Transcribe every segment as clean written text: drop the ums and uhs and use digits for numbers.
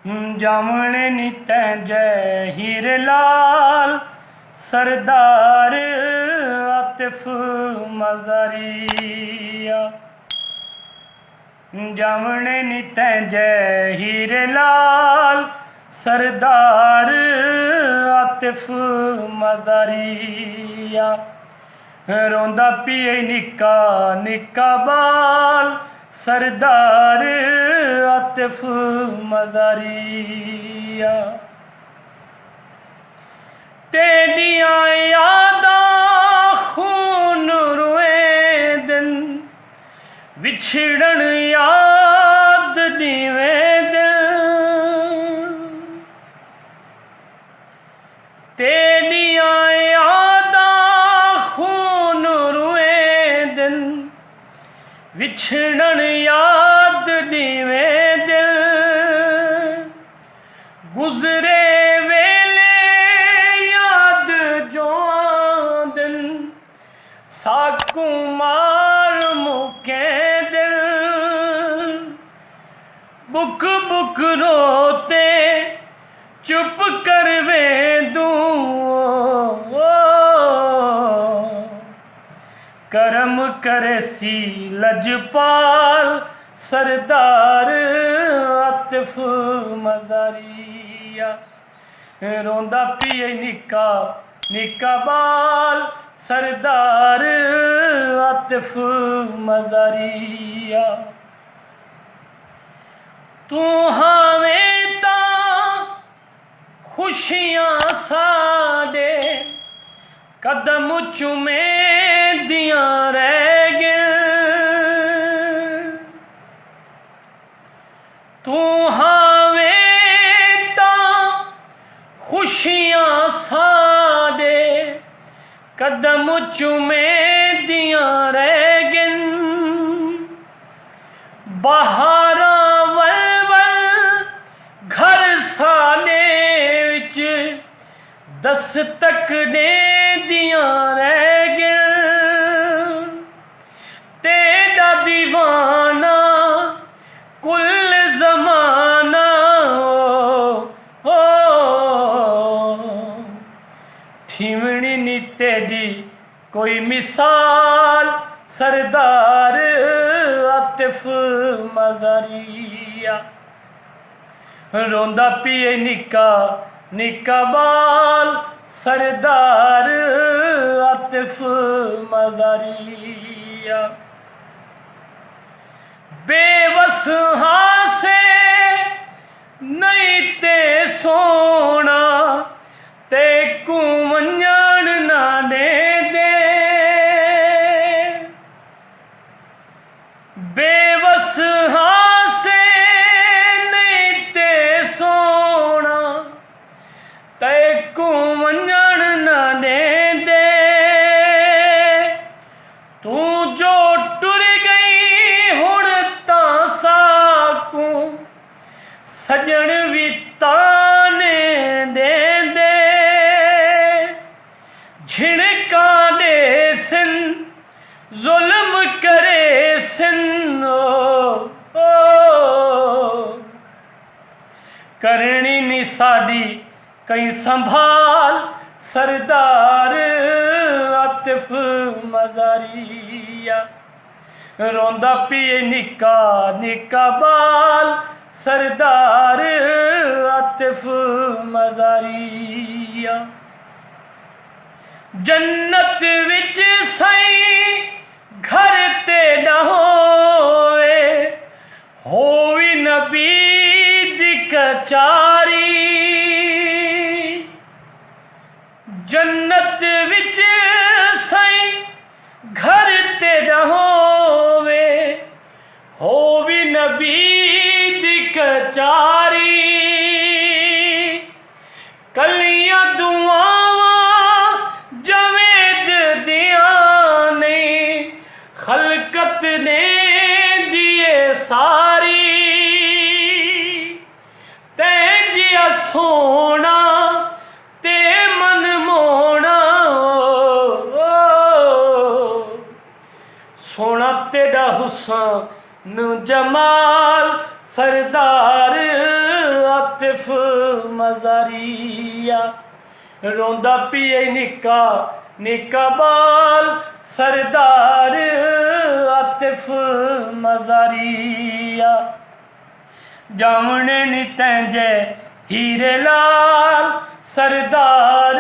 जामने नित जय हीर लाल सरदार आतिफ मज़ारिया। जामने नित जय हीर लाल सरदार आतिफ मज़ारिया। रोंदा पिए निक्का निक्का बाल सरदार आतिफ मज़ारिया। तेरियां यादां खून रुए दिन विछड़न याद नीवें दिल। तेरियां यादां खून रुए दिन विछड़न याद नीवें दिल। गुजरे वेले याद जो दिन साकू मार मुके दिल। बुक बुक रोते चुप कर वे करम करे सी लजपाल सरदार आतिफ मज़ारिया। रोंदा पिए निक्का निक्का बाल सरदार आतिफ मज़ारिया। तू हावें तां खुशियां साडे कदम चुमे दियां रह गए। तू हावें तां खुशियां साडे कदम चुमे दियां रह गए। बहारां वल वल घर साडे विच दस्तक ने दियां रह गए। तेरा दीवाना कुल जमाना थीवनी नी तेरी कोई मिसाल सरदार आतिफ मज़ारिया। रोंदा पिए निक्का निक्का बाल सरदार आतिफ मज़ारिया। बेबस हासे नहीं ते सोना ते कू वंजण ना दे दे। बेबस हासे नहीं ते सोना तैकू वंजण न दे दे। तू जो टुर गई हुण तां साकू सजण भी ताने दे दे। झिड़का दे सिन जुल्म करे सिन करनी नी साडी कई संभाल सरदार आतिफ मज़ारिया। रोंदा पिए निक्का निक्का बाल सरदार आतिफ मज़ारिया। जन्नत विच सई घर ते न होवी नबी दी कचारी। जन्नत विच सई घर ते न होवी नबी दी कचारी। कलियां दुआवां जवेद दियां नहीं खलकत ने दिए सारी। तैं जिया सोना ते मन मोना सोना तेरा हुसन जमाल सरदार आतिफ मजारिया रोंदा पिए निका निका बाल सरदार आतिफ मजारिया जामने नी तैंजे हीरे लाल सरदार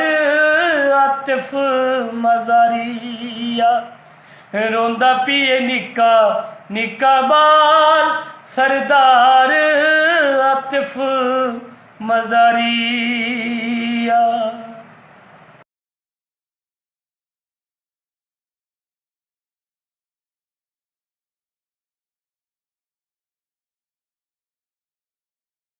आतिफ मजारिया रोंदा पिए निका निका बाल सरदार आतिफ मजारिया।